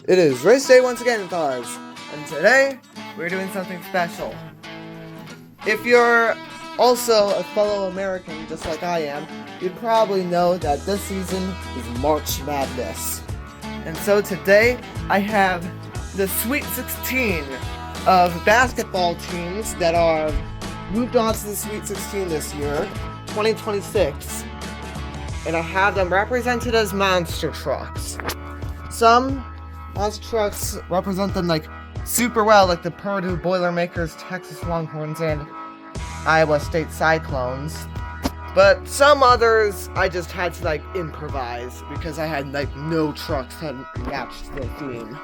It is race day once again, fellas, and today we're doing something special. If you're also a fellow American just like I am, you'd probably know that this season is March Madness. And so today I have the Sweet 16 of basketball teams that are moved on to the Sweet 16 this year, 2026. And I have them represented as monster trucks. Some monster trucks represent them like super well, like the Purdue Boilermakers, Texas Longhorns, and Iowa State Cyclones. But some others I just had to like improvise because I had like no trucks that matched the theme.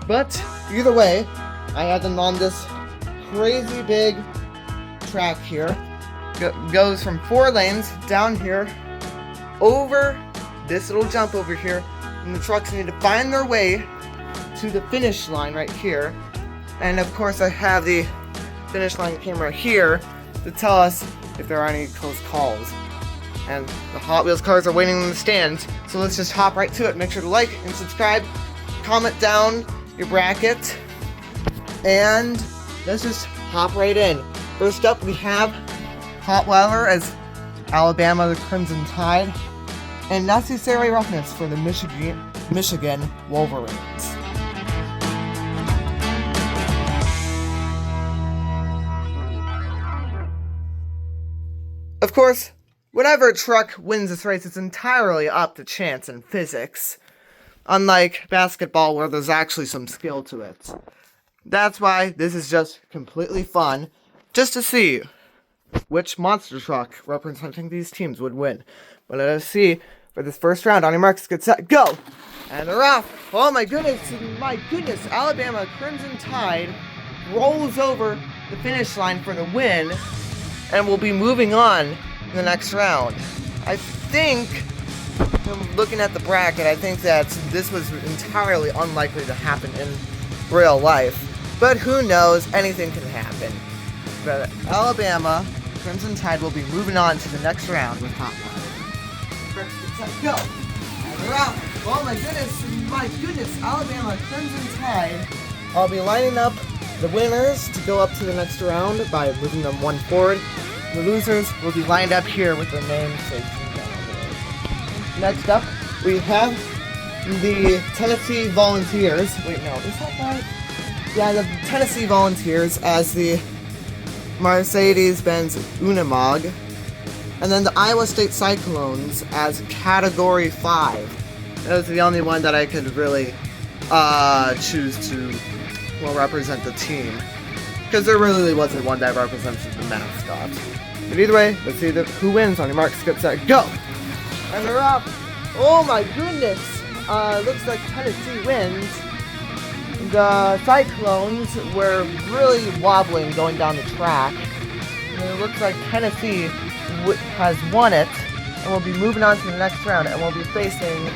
But either way, I had them on this crazy big track here. Goes from 4 lanes down here over this little jump over here, and the trucks need to find their way to the finish line right here. And of course I have the finish line camera here to tell us if there are any close calls. And the Hot Wheels cars are waiting in the stands, so let's just hop right to it. Make sure to like and subscribe, comment down your bracket, and let's just hop right in. First up we have Hotweiler as Alabama the Crimson Tide, and Necessary Roughness for the Michigan Wolverines. Of course, whenever a truck wins this race, it's entirely up to chance and physics, unlike basketball where there's actually some skill to it. That's why this is just completely fun, just to see which monster truck representing these teams would win. But let us see for this first round. On your marks, get set, go! And they're off! Oh my goodness, Alabama Crimson Tide rolls over the finish line for the win, and will be moving on in the next round. I think, looking at the bracket, I think that this was entirely unlikely to happen in real life. But who knows, anything can happen. But Alabama Crimson Tide will be moving on to the next round with Hotwire. Go! And they're out! Oh my goodness, Alabama Crimson Tide. I'll be lining up the winners to go up to the next round by moving them one forward. The losers will be lined up here with their names facing down. Next up, we have the Tennessee Volunteers. Wait, no, is that right? Yeah, the Tennessee Volunteers as the Mercedes-Benz Unimog. And then the Iowa State Cyclones as Category 5. That was the only one that I could really choose to represent the team, because there really wasn't one that represented the mascot. But either way, let's see who wins. On your marks, get set, go! And they're up! Oh my goodness! Looks like Tennessee wins. The Cyclones were really wobbling going down the track, and it looks like Tennessee has won it, and will be moving on to the next round, and will be facing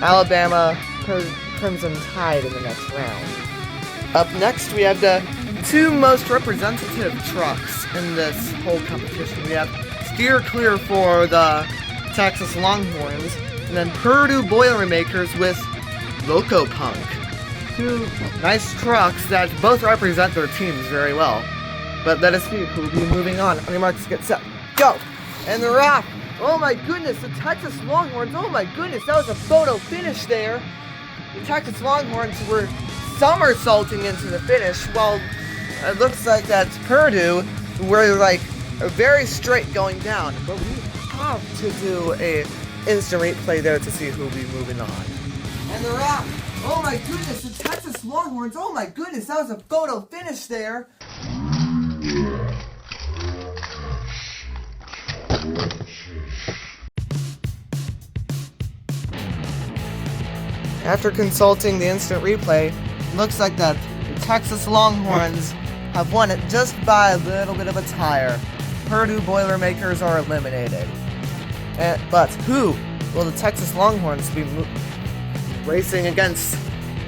Alabama Crimson Tide in the next round. Up next, we have the 2 most representative trucks in this whole competition. We have Steer Clear for the Texas Longhorns, and then Purdue Boilermakers with Loco Punk. 2 nice trucks that both represent their teams very well. But let us see who will be moving on. On your marks, get set, go! And they're off! Oh my goodness, the Texas Longhorns, oh my goodness, that was a photo finish there. The Texas Longhorns were somersaulting into the finish, while it looks like that's Purdue, were like very straight going down. But we have to do a instant replay there to see who will be moving on. And they're off! Oh my goodness, the Texas Longhorns, oh my goodness, that was a photo finish there. After consulting the instant replay, it looks like that the Texas Longhorns have won it just by a little bit of a tire. Purdue Boilermakers are eliminated. But who will the Texas Longhorns be racing against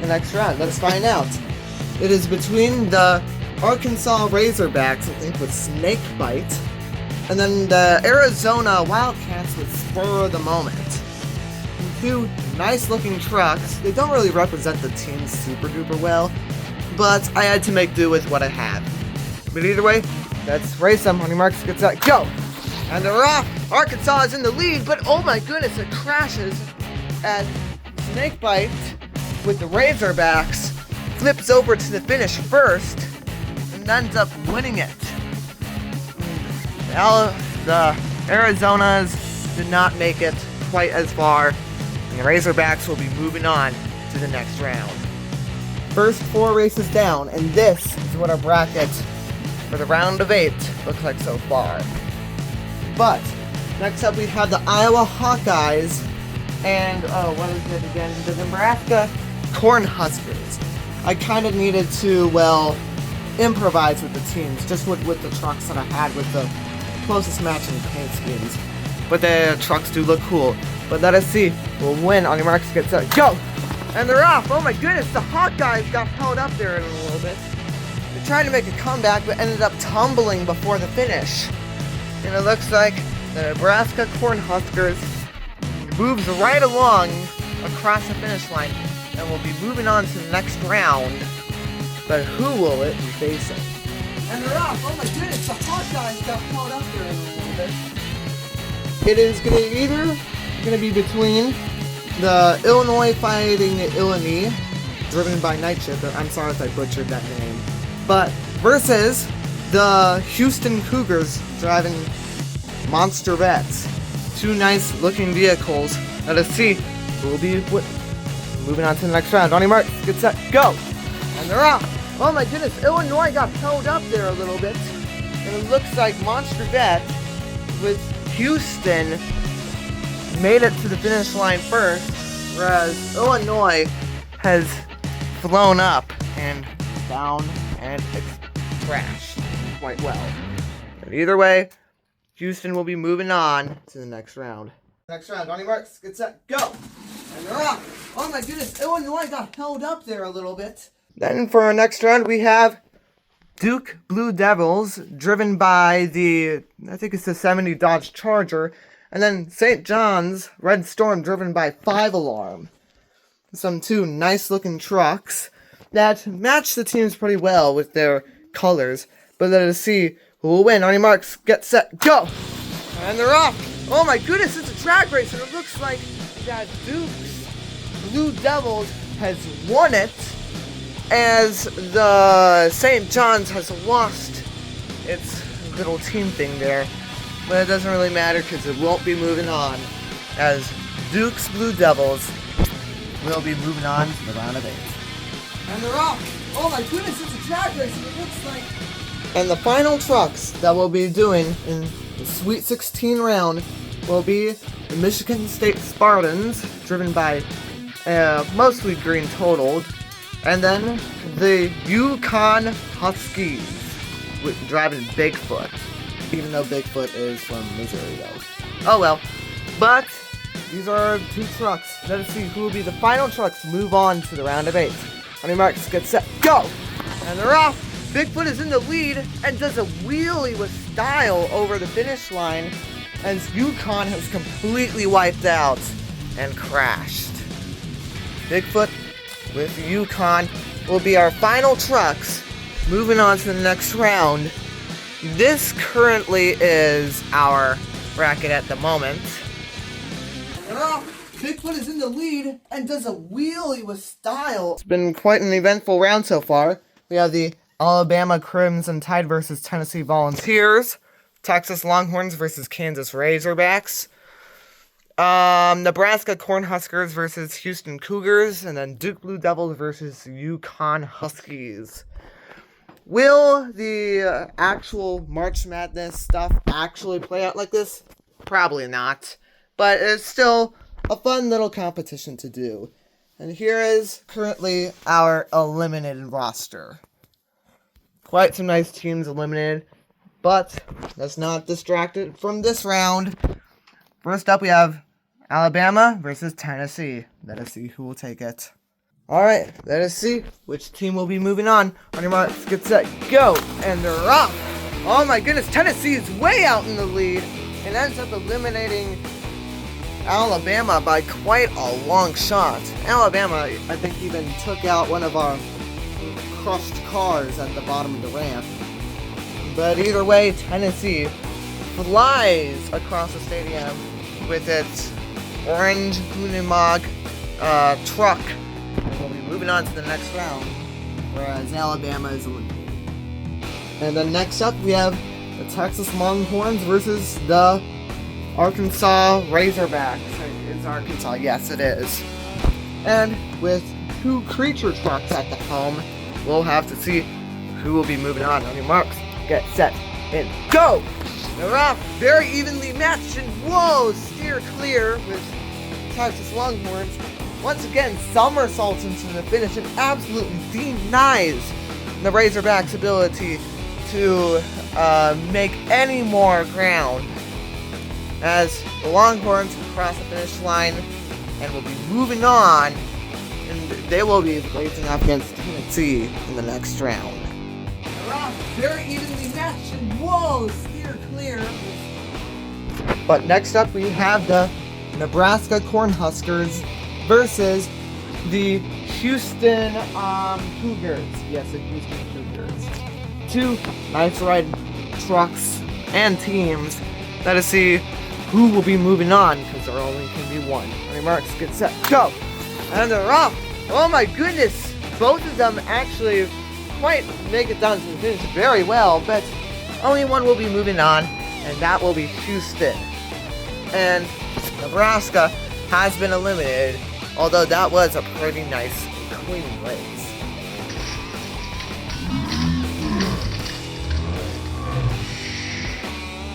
the next round? Let's find out. It is between the Arkansas Razorbacks, I think, with Snakebite, and then the Arizona Wildcats with Spur of the Moment. two nice looking trucks. They don't really represent the team super duper well, but I had to make do with what I had. But either way, let's race them. On your marks, get set, go! And they're off! Arkansas is in the lead, but oh my goodness, it crashes at Snakebite with the Razorbacks, flips over to the finish first, and ends up winning it. The Arizonas did not make it quite as far, and the Razorbacks will be moving on to the next round. First 4 races down, and this is what our bracket for the round of 8 looks like so far. But next up we have the Iowa Hawkeyes and what is it again? The Nebraska Cornhuskers. I kind of needed to, well, improvise with the teams, just with the trucks that I had with the closest matching paint schemes. But the trucks do look cool. But let us see. We'll win. On your marks, get set, go! And they're off! Oh my goodness, the Hawkeyes got held up there in a little bit. They tried to make a comeback, but ended up tumbling before the finish. And it looks like the Nebraska Cornhuskers moves right along across the finish line and will be moving on to the next round. But who will it be facing? And they're off! Oh my goodness, the Hawkeyes got held up there in a little bit. It is either going to be between the Illinois fighting Illinois, driven by Night Shift. I'm sorry if I butchered that name. But versus the Houston Cougars driving Monster Vets. Two nice looking vehicles. Let us see who will be moving on to the next round. On your mark, get set, go! And they're off! Oh my goodness, Illinois got held up there a little bit. And it looks like Monster Vets with Houston made it to the finish line first, whereas Illinois has flown up and down and it's crashed quite well. But either way, Houston will be moving on to the next round. Next round, on your marks, get set, go! And they're off! Oh my goodness, Illinois got held up there a little bit. Then for our next round, we have Duke Blue Devils, driven by the, I think it's the 70 Dodge Charger, and then St. John's Red Storm, driven by 5 Alarm. Some two nice looking trucks that match the teams pretty well with their colors, but let us see who will win. On your marks, get set, go! And they're off! Oh my goodness, it's a drag race, and it looks like that Duke's Blue Devils has won it, as the St. John's has lost its little team thing there. But it doesn't really matter because it won't be moving on, as Duke's Blue Devils will be moving on to the round of 8. And they're off! Oh my goodness, it's a drag race, and it looks like... And the final trucks that we'll be doing in the Sweet 16 round will be the Michigan State Spartans, driven by mostly green totaled, and then the Yukon Huskies, driving Bigfoot, even though Bigfoot is from Missouri though. Oh well. But these are 2 trucks. Let us see who will be the final trucks move on to the round of 8. On your marks, get set, go! And they're off! Bigfoot is in the lead and does a wheelie with style over the finish line as Yukon has completely wiped out and crashed. Bigfoot with Yukon will be our final trucks moving on to the next round. This currently is our bracket at the moment. Bigfoot is in the lead and does a wheelie with style. It's been quite an eventful round so far. We have the Alabama Crimson Tide versus Tennessee Volunteers, Texas Longhorns versus Kansas Razorbacks, Nebraska Cornhuskers versus Houston Cougars, and then Duke Blue Devils versus Yukon Huskies. Will the actual March Madness stuff actually play out like this? Probably not. But it's still a fun little competition to do. And here is currently our eliminated roster. Quite some nice teams eliminated, but let's not distract it from this round. First up, we have Alabama versus Tennessee. Let us see who will take it. Alright, let us see which team will be moving on. On your marks, get set, go! And they're off! Oh my goodness, Tennessee is way out in the lead and ends up eliminating Alabama by quite a long shot. Alabama, I think, even took out one of our crushed cars at the bottom of the ramp. But either way, Tennessee flies across the stadium with its orange Unimog truck. And we'll be moving on to the next round, whereas Alabama is eliminated. And then next up, we have the Texas Longhorns versus the Arkansas Razorbacks. It's Arkansas, yes it is. And with 2 creature trucks at the helm, we'll have to see who will be moving on. On your marks, get set, and go! They're off, very evenly matched, and whoa, steer clear with Texas Longhorns. Once again, somersaults into the finish and absolutely denies the Razorbacks' ability to make any more ground, as the Longhorns cross the finish line and will be moving on, and they will be facing off against Tennessee in the next round. They're off, very evenly matched, and whoa, steer clear. But next up, we have the Nebraska Cornhuskers versus the Houston Cougars. Yes, the Houston Cougars. 2 nice ride trucks and teams. Let us see who will be moving on, because there only can be one. On your marks, get set, go! And they're off! Oh my goodness! Both of them actually might make it down to the finish very well, but only one will be moving on, and that will be Houston. And Nebraska has been eliminated, although that was a pretty nice, clean race.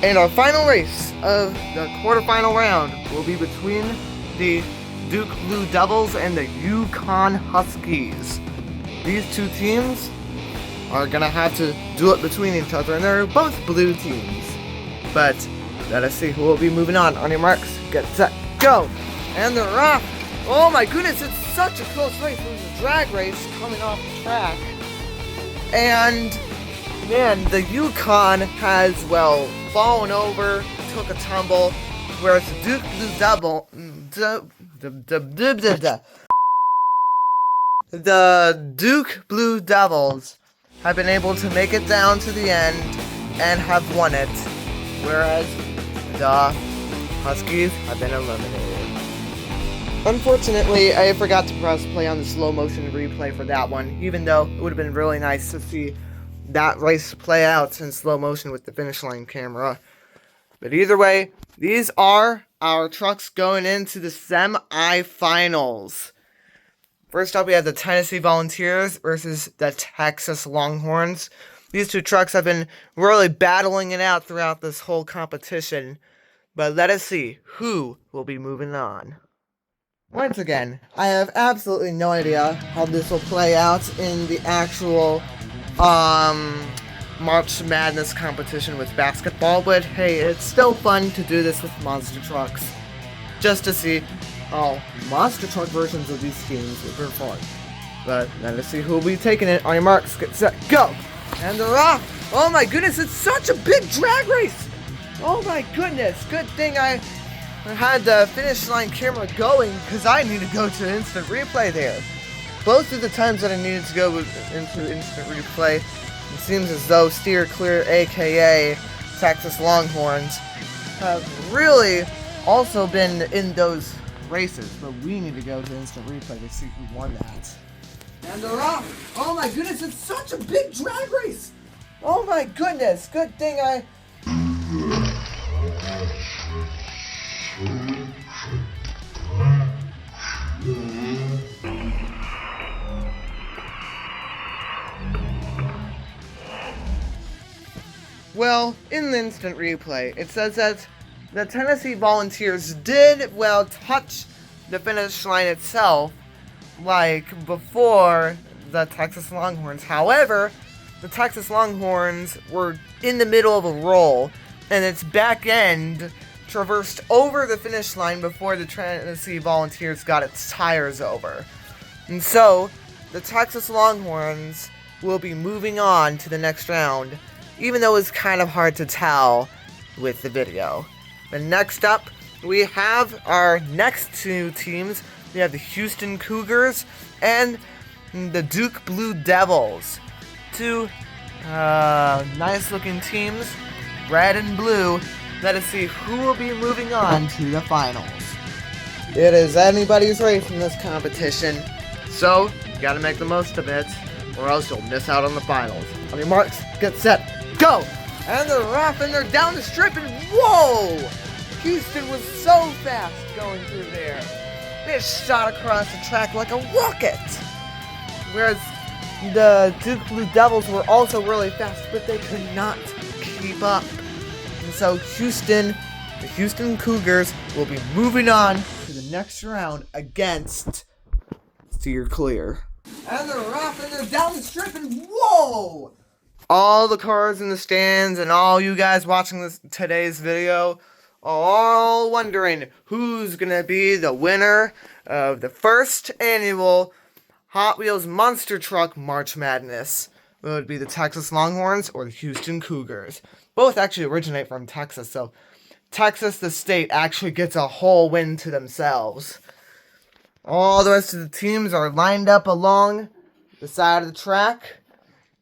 And our final race of the quarterfinal round will be between the Duke Blue Devils and the Yukon Huskies. These 2 teams are gonna have to do it between each other, and they're both blue teams. But let us see who will be moving on. On your marks, get set, go! And they're off! Oh my goodness, it's such a close race. It was a drag race coming off the track. And man, the Yukon has, well, fallen over, took a tumble, whereas the Duke Blue Devil, the Duke Blue Devils have been able to make it down to the end and have won it, whereas the Huskies have been eliminated. Unfortunately, I forgot to press play on the slow motion replay for that one, even though it would have been really nice to see that race play out in slow motion with the finish line camera. But either way, these are our trucks going into the semi-finals. First up, we have the Tennessee Volunteers versus the Texas Longhorns. These 2 trucks have been really battling it out throughout this whole competition. But let us see who will be moving on. Once again, I have absolutely no idea how this will play out in the actual March Madness competition with basketball, but hey, it's still fun to do this with monster trucks, just to see how monster truck versions of these teams will perform. But let us see who will be taking it. On your marks, get set, go! And they're off! Oh my goodness, it's such a big drag race! Oh my goodness, good thing I had the finish line camera going, because I need to go to instant replay there. Both of the times that I needed to go into instant replay, it seems as though Steer Clear, aka Texas Longhorns, have really also been in those races, but we need to go to instant replay to see who won that. And they're off! Oh my goodness, it's such a big drag race! Oh my goodness, good thing I... Well, in the instant replay, it says that the Tennessee Volunteers did, well, touch the finish line itself, like before the Texas Longhorns. However, the Texas Longhorns were in the middle of a roll, and its back end traversed over the finish line before the Tennessee Volunteers got its tires over. And so, the Texas Longhorns will be moving on to the next round, even though it's kind of hard to tell with the video. But next up, we have our next two teams. We have the Houston Cougars and the Duke Blue Devils. Two nice looking teams, red and blue. Let us see who will be moving on to the finals. It is anybody's race in this competition, so you gotta make the most of it, or else you'll miss out on the finals. On your marks, get set, go! And they're off and they're down the strip, and whoa! Houston was so fast going through there. They shot across the track like a rocket. Whereas the Duke Blue Devils were also really fast, but they could not keep up. And so the Houston Cougars will be moving on to the next round against Steer Clear. And they're off and they're down the strip, and whoa! All the cars in the stands and all you guys watching today's video are all wondering who's gonna be the winner of the first annual Hot Wheels Monster Truck March Madness. Will it be the Texas Longhorns or the Houston Cougars? Both actually originate from Texas, so Texas, the state, actually gets a whole win to themselves. All the rest of the teams are lined up along the side of the track,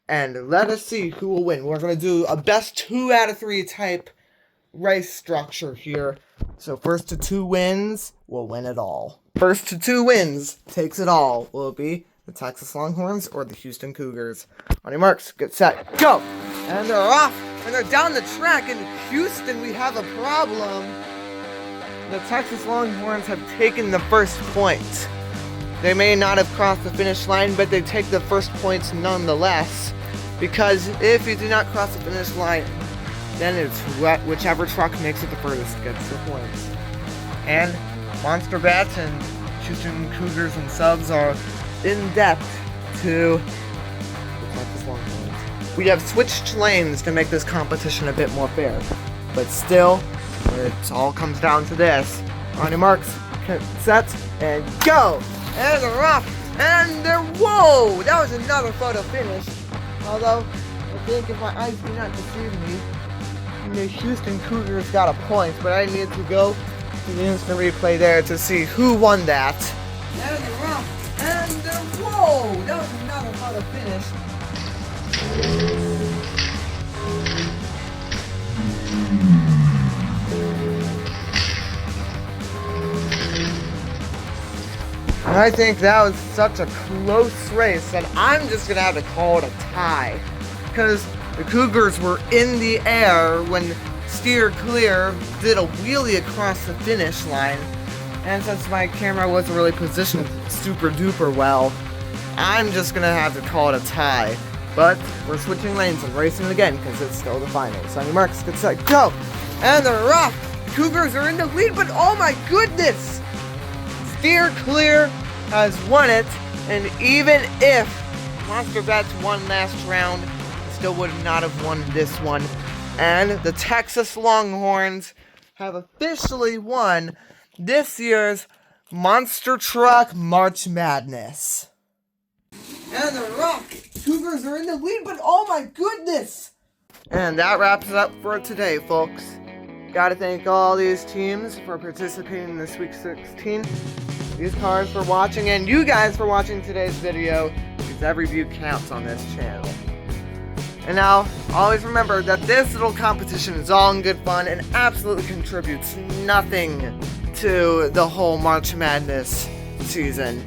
and let us see who will win. We're going to do a best 2 out of 3 type race structure here. So first to 2 wins will win it all. First to 2 wins takes it all. Will it be the Texas Longhorns or the Houston Cougars? On your marks, get set, go! And they're off, and they're down the track. In Houston, we have a problem. The Texas Longhorns have taken the first point. They may not have crossed the finish line, but they take the first points nonetheless. Because if you do not cross the finish line, then it's whichever truck makes it the furthest gets the points. And Monster Bats and Houston Cougars and subs are in debt to the Texas Longhorns. We have switched lanes to make this competition a bit more fair. But still, it all comes down to this. On your marks, set, and go! And they're off! And they're, whoa! That was another photo finish. Although, I think if my eyes do not deceive me, the Houston Cougars got a point, but I need to go to the instant replay there to see who won that. And they're off! And they're, whoa! That was another photo finish. I think that was such a close race that I'm just going to have to call it a tie. Because the Cougars were in the air when Steer Clear did a wheelie across the finish line. And since my camera wasn't really positioned super duper well, I'm just going to have to call it a tie. But we're switching lanes and racing again because it's still the finals. So on your marks, get set, go! And they're off! The Cougars are in the lead, but oh my goodness! Steer Clear has won it, and even if Monster Bats won last round, they still would not have won this one. And the Texas Longhorns have officially won this year's Monster Truck March Madness. And the Cougars are in the lead, but oh my goodness! And that wraps it up for today, folks. Gotta thank all these teams for participating in this week 16. These cars for watching, and you guys for watching today's video, because every view counts on this channel. And now, always remember that this little competition is all in good fun and absolutely contributes nothing to the whole March Madness season.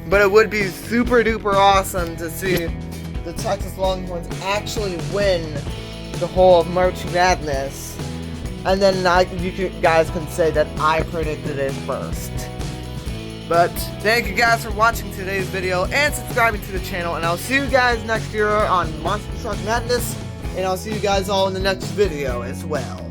But it would be super duper awesome to see the Texas Longhorns actually win the whole of March Madness. And then you guys can say that I predicted it first. But thank you guys for watching today's video and subscribing to the channel. And I'll see you guys next year on Monster Truck Madness. And I'll see you guys all in the next video as well.